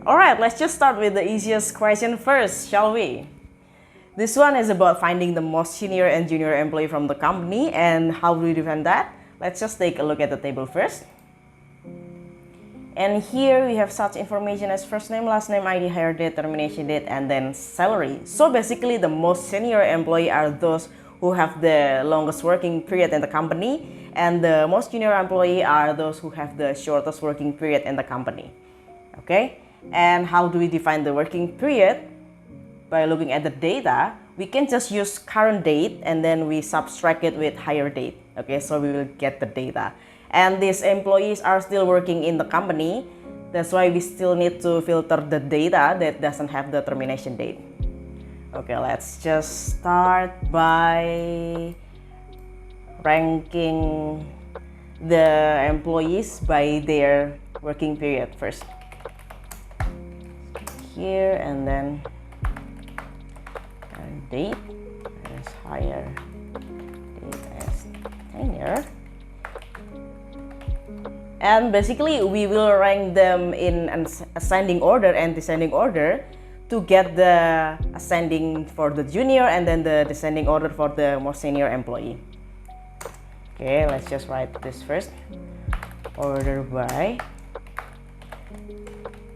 Alright, let's just start with the easiest question first, shall we? This one is about finding the most senior and junior employee from the company, and how do we define that? Let's just take a look at the table first. And here we have such information as first name, last name, ID, hire date, termination date, and then salary. So basically the most senior employee are those who have the longest working period in the company, and the most junior employee are those who have the shortest working period in the company. Okay, and how do we define the working period? By looking at the data, we can just use current date and then we subtract it with hire date. Okay, so we will get the data. And these employees are still working in the company. That's why we still need to filter the data that doesn't have the termination date. Okay, let's just start by ranking the employees by their working period first. Here and then date as hire, date as tenure. And basically we will rank them in an ascending order and descending order to get the ascending for the junior and then the descending order for the more senior employee. Okay, let's just write this first. Order by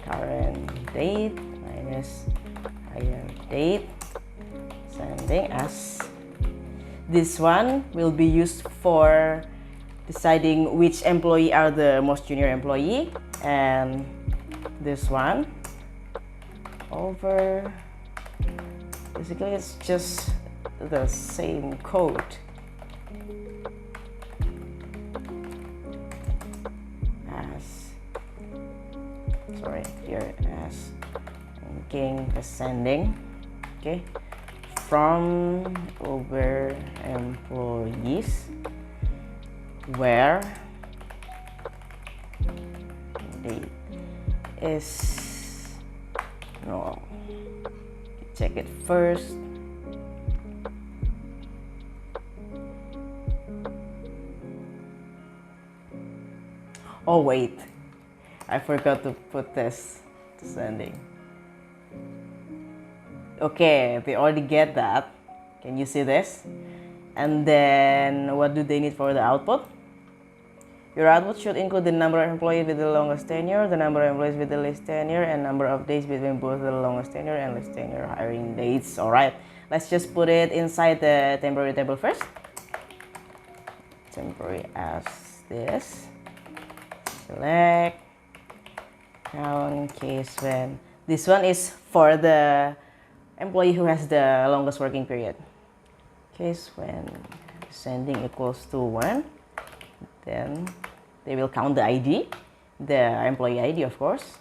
current date minus hire date, ascending as. This one will be used for deciding which employee are the most junior employee, and this one over, basically it's just the same code. Here as ranking ascending. Okay, from over employees where date is no, check it first. Oh wait, I forgot to put this descending. Okay, they already get that. Can you see this? And then what do they need for the output? Your output should include the number of employees with the longest tenure, the number of employees with the least tenure, and number of days between both the longest tenure and least tenure hiring dates. Alright, let's just put it inside the temporary table first. Temporary as this. Select count case when. This one is for the employee who has the longest working period. Case when ascending equals to 1, then they will count the ID, the employee ID of course.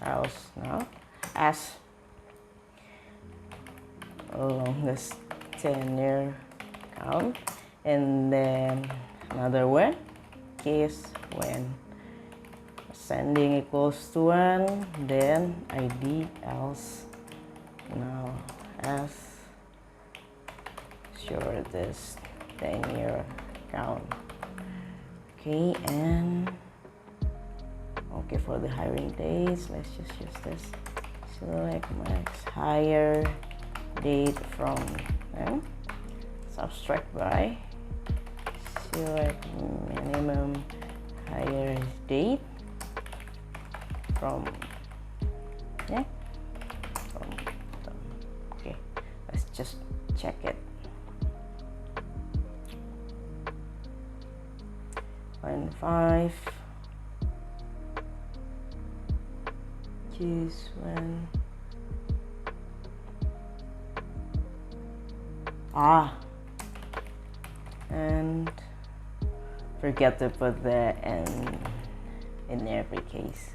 Else now as longest tenure count, and then another one, case when ascending equals to 1, then ID else now as shortest tenure count. Okay, and okay, for the hiring days, let's just use this. Select max hire date from subtract by select minimum hire date from okay, let's just check it. 1.5 choose when and forget to put the N in every case.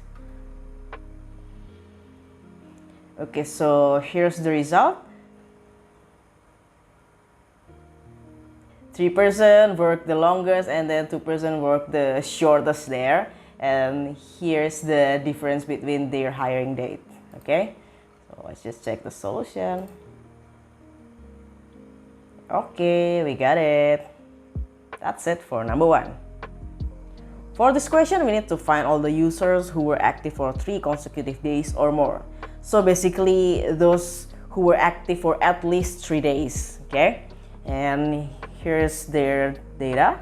Okay, so here's the result. 3% work the longest and then 2% work the shortest there. And here's the difference between their hiring date. Okay, so let's just check the solution. Okay, we got it. That's it for number 1. For this question, we need to find all the users who were active for 3 consecutive days or more. So basically, those who were active for at least 3 days, okay? And here's their data.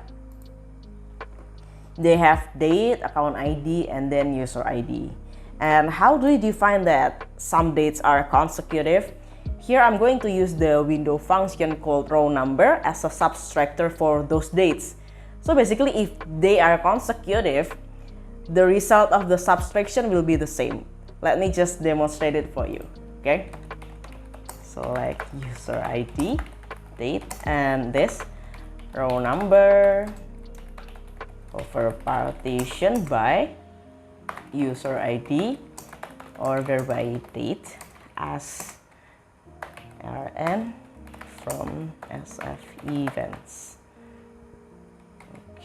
They have date, account ID, and then user ID. And how do we define that some dates are consecutive? Here I'm going to use the window function called row number as a subtractor for those dates. So basically, if they are consecutive, the result of the subtraction will be the same. Let me just demonstrate it for you, okay? Select user ID, date, and this row number over partition by user ID, order by date as RN from SF events.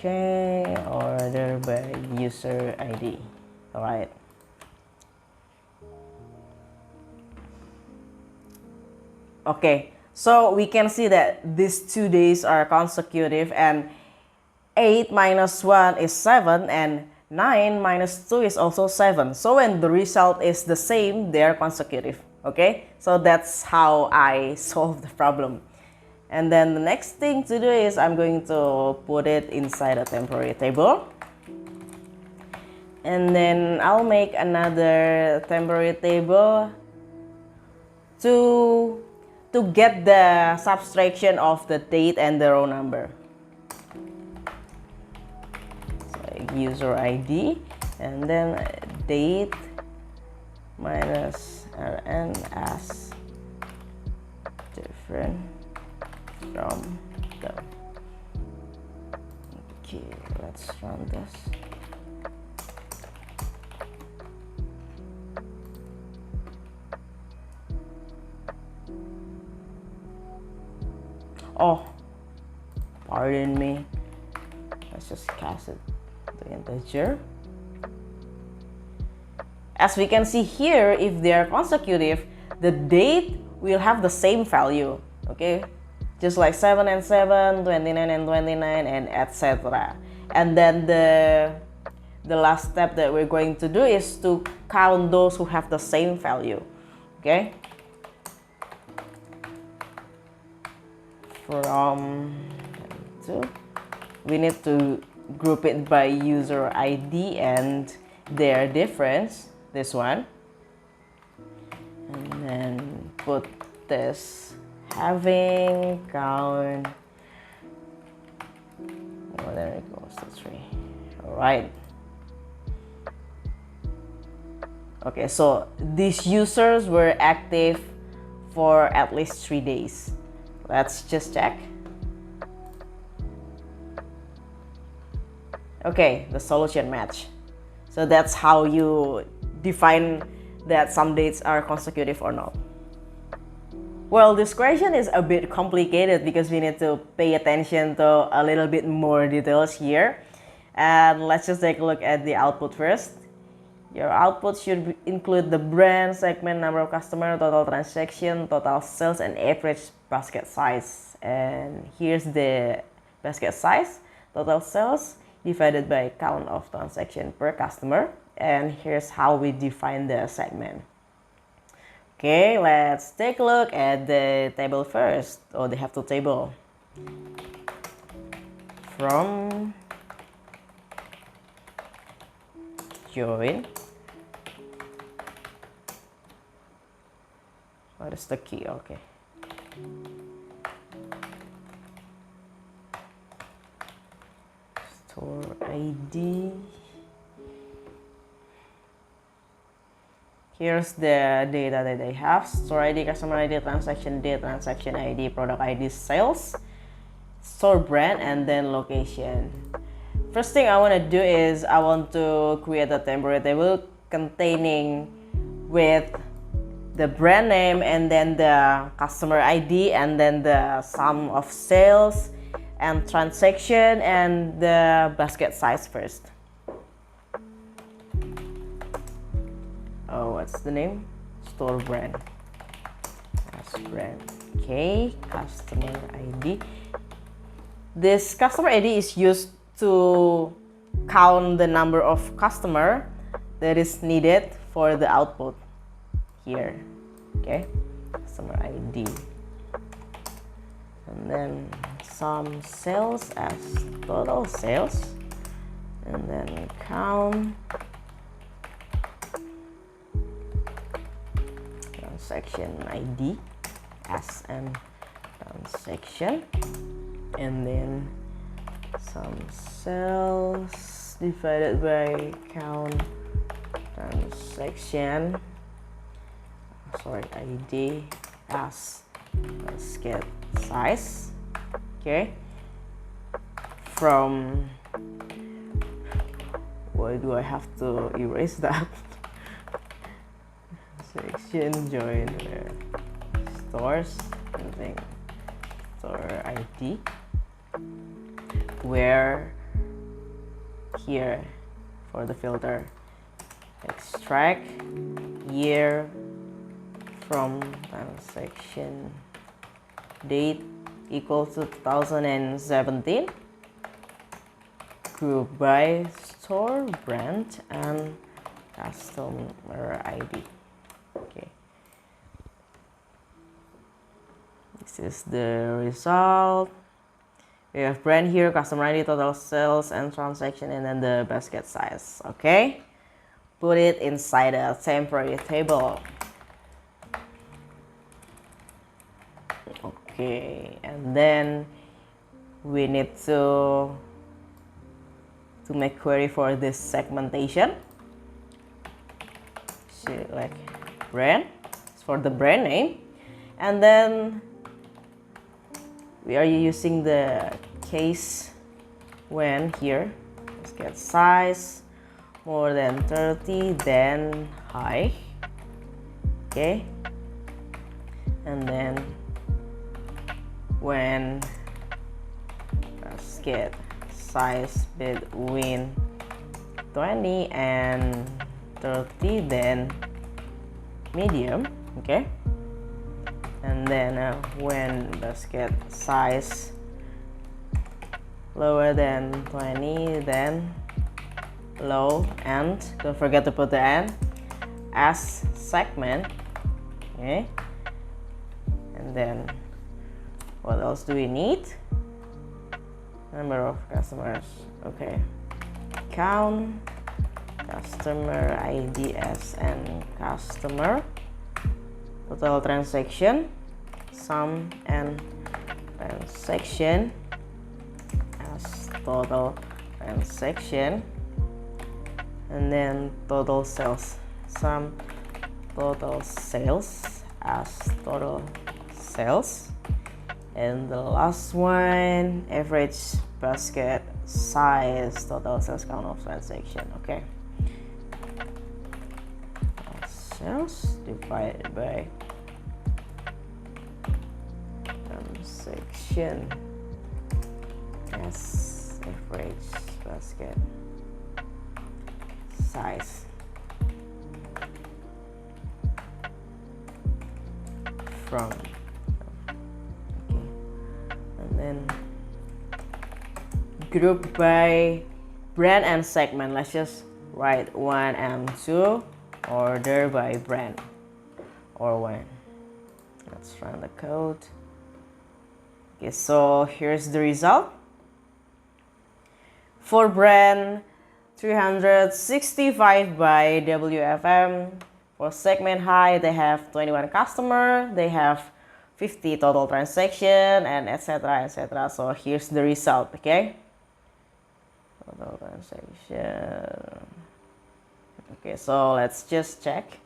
Okay, order by user ID. All right. Okay, so we can see that these 2 days are consecutive, and 8 minus 1 is 7, and 9 minus 2 is also 7. So when the result is the same, they are consecutive. Okay, so that's how I solve the problem. And then the next thing to do is I'm going to put it inside a temporary table. And then I'll make another temporary table to get the subtraction of the date and the row number. So user ID and then date minus RN as different from the. Okay, let's run this. Oh, pardon me. Let's just cast it to integer. As we can see here, if they are consecutive, the date will have the same value. Okay, just like 7 and 7, 29 and 29, and etc. And then the last step that we're going to do is to count those who have the same value. Okay. From we need to group it by user ID and their difference, this one, and then put this having count more than or equals to 3. All right. Okay, so these users were active for at least 3 days. Let's just check. Okay, the solution match. So that's how you define that some dates are consecutive or not. Well, this question is a bit complicated because we need to pay attention to a little bit more details here. And let's just take a look at the output first. Your output should include the brand, segment, number of customers, total transaction, total sales, and average basket size. And here's the basket size, total sales divided by count of transaction per customer. And here's how we define the segment. Okay, let's take a look at the table first, or the have to table. From join. What is the key? Okay. Store ID. Here's the data that they have. Store ID, customer ID, transaction date, transaction ID, product ID, sales, store brand, and then location. First thing I want to do is I want to create a temporary table containing with the brand name and then the customer ID and then the sum of sales and transaction and the basket size first. Oh, what's the name? Store brand. As brand. Okay, customer ID. This customer ID is used to count the number of customer that is needed for the output here. Okay, customer ID, and then sum sales as total sales, and then count transaction ID as an transaction, and then sum sales divided by count transaction, ID as basket size. Okay, from, why do I have to erase that? Section join stores, and then store ID, where here for the filter extract year from transaction date equal to 2017, group by store, brand, and customer ID. Okay, this is the result. We have brand here, customer ID, total sales and transaction, and then the basket size. Okay, put it inside a temporary table. Okay, and then we need to make query for this segmentation. Like brand, it's for the brand name, and then we are using the case when here basket size more than 30, then high. Okay, and then when basket size between 20 and 30, then medium. Okay, and then when basket size lower than 20, then low, and don't forget to put the n as segment. Okay, and then what else do we need? Number of customers. Okay, count customer ID as an customer, total transaction, sum and transaction as total transaction, and then total sales, sum total sales as total sales, and the last one, average basket size, total sales count of transaction. Okay, sales divided by transaction as average basket size from. Okay, and then group by brand and segment. Let's just write 1 and 2, order by brand or when. Let's run the code. Okay, so here's the result. For brand, 365 by WFM. For segment high, they have 21 customer, they have 50 total transaction, and etc, etc. So here's the result. Okay, total transaction. Okay, so let's just check.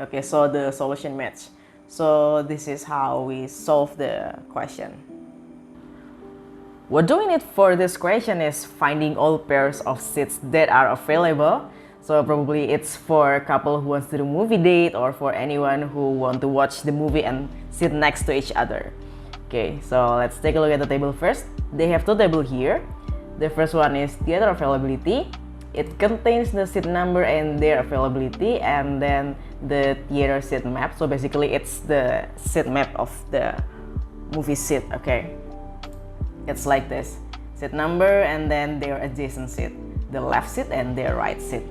Okay, so the solution match. So this is how we solve the question. What do we need for this question is finding all pairs of seats that are available. So probably it's for a couple who wants to do movie date, or for anyone who want to watch the movie and sit next to each other. Okay, so let's take a look at the table first. They have two tables here. The first one is theater availability. It contains the seat number and their availability, and then the theater seat map. So basically it's the seat map of the movie seat. Okay, it's like this. seat number, and then their adjacent seat, the left seat and their right seat.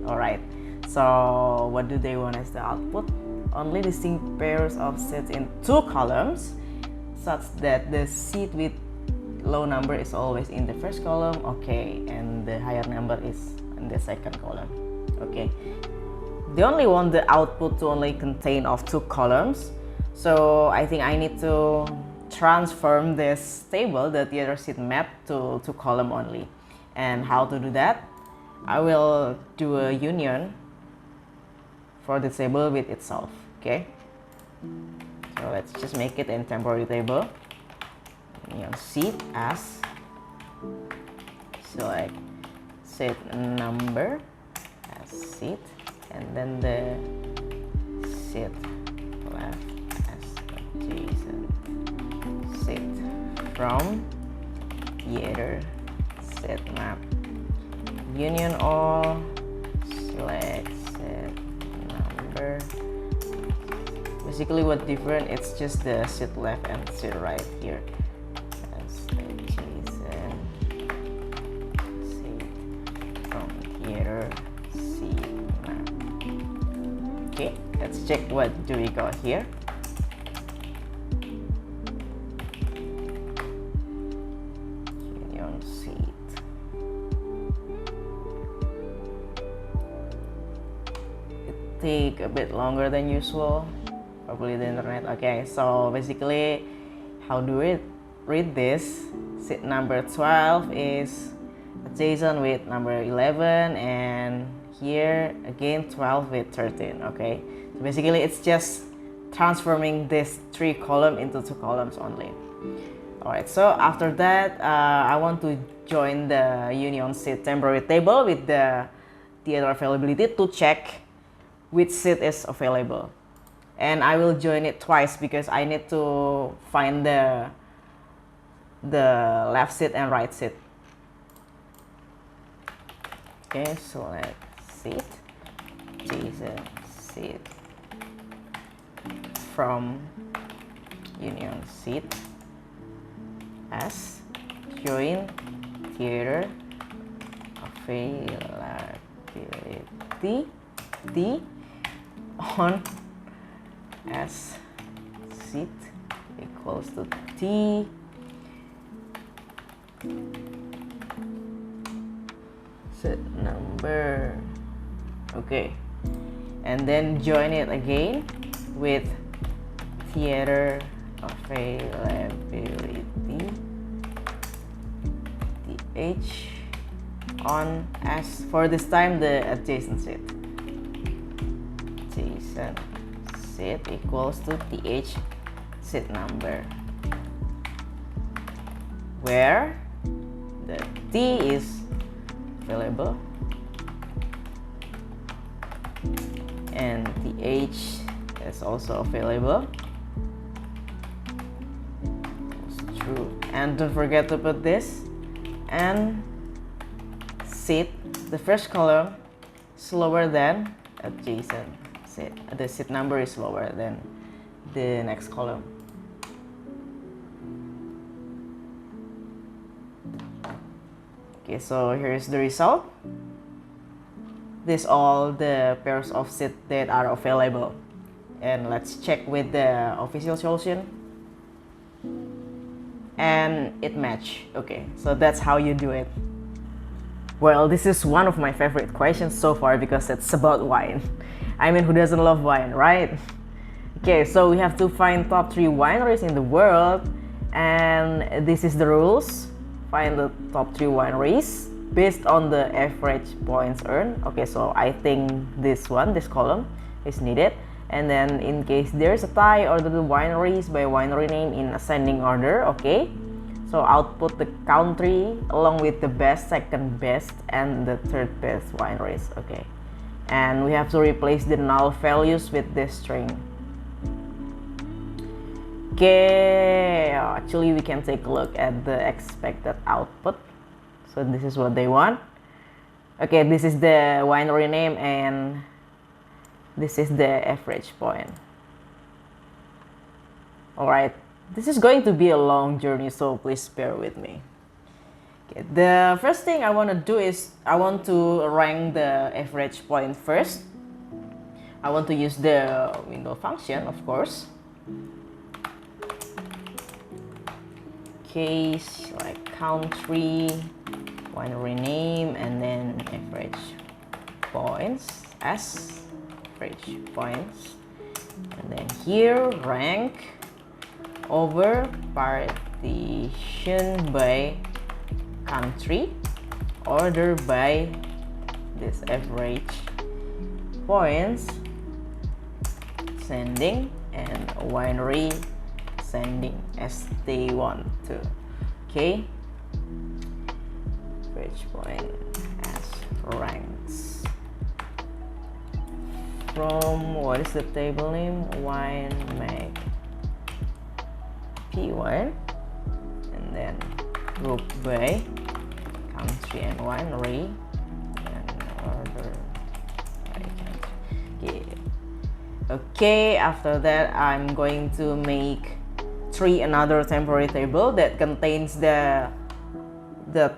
Alright, so what do they want as the output? Only distinct pairs of seats in 2 columns, such that the seat with low number is always in the first column, okay, and the higher number is in the second column, okay. They only want the output to only contain of 2 columns, so I think I need to transform this table, the theater seat map, to 2 column only. And how to do that? I will do a union for the table with itself, okay. So let's just make it in temporary table. Union seat as select seat number as seat, and then the seat left as adjacent seat from theater seat map. Union all select seat number. Basically what different, it's just the seat left and seat right here. As adjacent seat from theater seat map. Okay, let's check what do we got here. Union seat. Take a bit longer than usual, probably the internet. Okay, so basically how do we read this? Seat number 12 is adjacent with number 11, and here again 12 with 13. Okay, so basically it's just transforming this 3 column into 2 columns only. Alright, so after that I want to join the union seat temporary table with the theater availability to check which seat is available, and I will join it twice because I need to find the left seat and right seat. Okay, select seat, adjacent seat from union seat as join theater availability on as seat equals to T seat number. Okay, and then join it again with theater availability TH on as, for this time, the adjacent seat. Adjacent seat equals to TH seat number, where the T is available and TH is also available. It's true. And don't forget to put this and seat, the first column is lower than adjacent seat. The seat number is lower than the next column. Okay, so here's the result. These all the pairs of seats that are available. And let's check with the official solution. And it match. Okay, so that's how you do it. Well, this is one of my favorite questions so far because it's about wine. I mean, who doesn't love wine, right? Okay, so we have to find top 3 wineries in the world, and this is the rules. Find the top 3 wineries based on the average points earned. Okay, so I think this column is needed. And then in case there's a tie, order the wineries by winery name in ascending order. Okay, so output the country along with the best, second best, and the third best wineries. Okay, and we have to replace the null values with this string. Okay, actually we can take a look at the expected output. So this is what they want. Okay, this is the winery name and this is the average point. Alright, this is going to be a long journey, so please bear with me. Okay, the first thing I want to do is I want to rank the average point first. I want to use the window function, of course. Case like country, winery name, and then average points as average points, and then here rank over partition by country, order by this average points, sending, and winery sending as they want to. Okay, average point as ranks from, what is the table name, wine make P1, and then group by country and winery, and order by country. Okay, after that I'm going to make another temporary table that contains the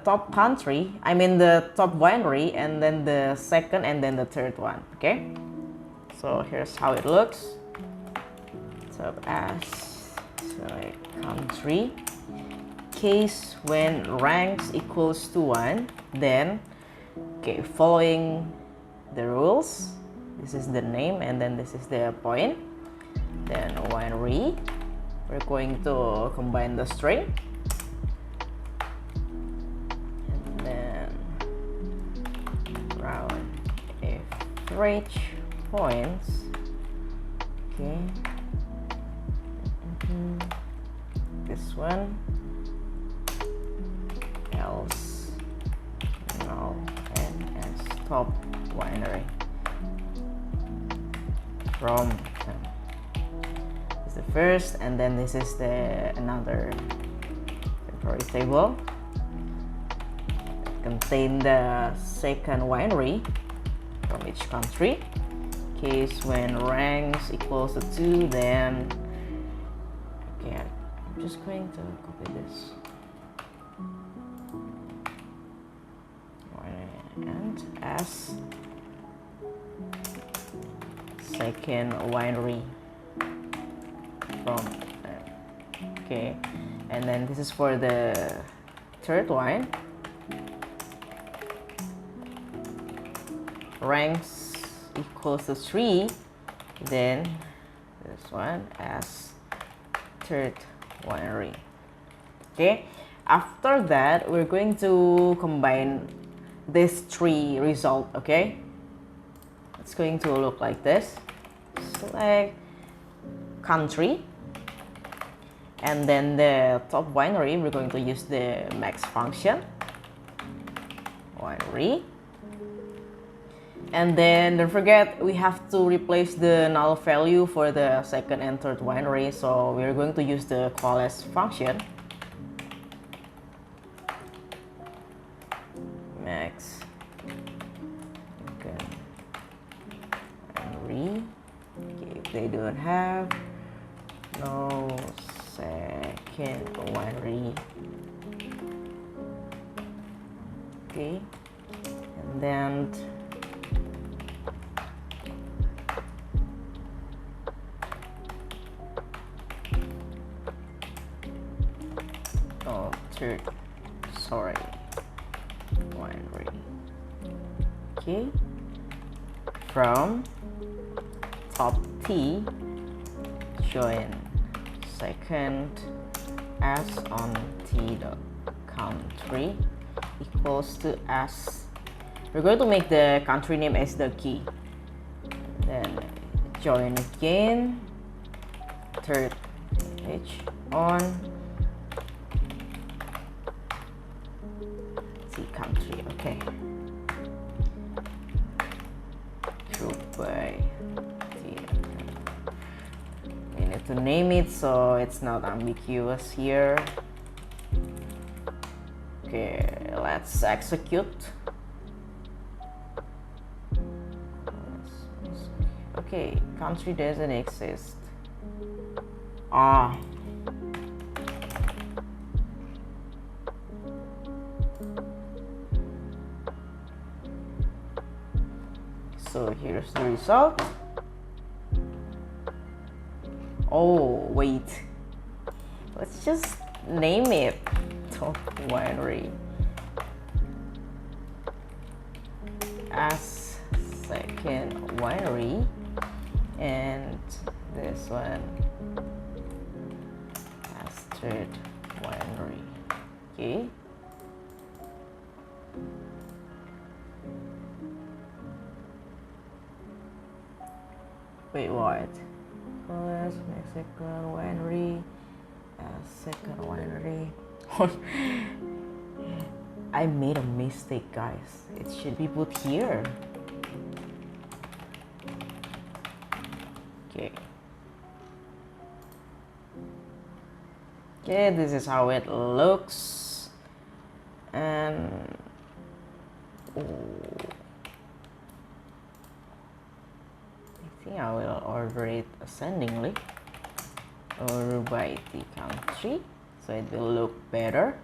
top country, I mean the top winery, and then the second and then the third one. Okay, so here's how it looks. Top as select country, case when ranks equals to 1, then okay, following the rules, this is the name and then this is the point, then winery, we're going to combine the string, and then round average points. Okay, this one else null and as top winery from is the first, and then this is the another temporary table that contain the second winery from each country. Case when ranks equals to 2, then okay, I'm just going to copy this and as second winery from okay, and then this is for the third one, ranks equals to 3, then this one as third winery. Okay, after that we're going to combine these three result. Okay, it's going to look like this. Select country, and then the top winery, we're going to use the max function winery, and then don't forget we have to replace the null value for the second and third winery, so we're going to use the equals function max winery. Okay, if they don't have no second winery, okay, and then third, sorry, winery. Okay, from top T join second as on T dot country equals to as, we're going to make the country name as the key, then join again third H on T country. Okay, group by T. We need to name it so it's not ambiguous here. Okay, let's execute. Okay, country doesn't exist. So here's the result. Oh, wait. Let's just name it Top Winery as second winery, and this one as third winery. Okay. Wait, what? First Mexican winery as second winery. I made a mistake, guys. It should be put here. Okay. Okay, this is how it looks. And I think I will order it ascendingly or by the country, so it will look better.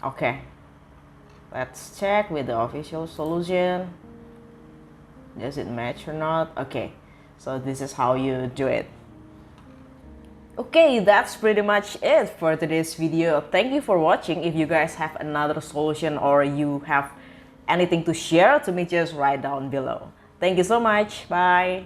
Okay, let's check with the official solution. Does it match or not? Okay, so this is how you do it. Okay, that's pretty much it for today's video. Thank you for watching. If you guys have another solution or you have anything to share to me, just write down below. Thank you so much. Bye.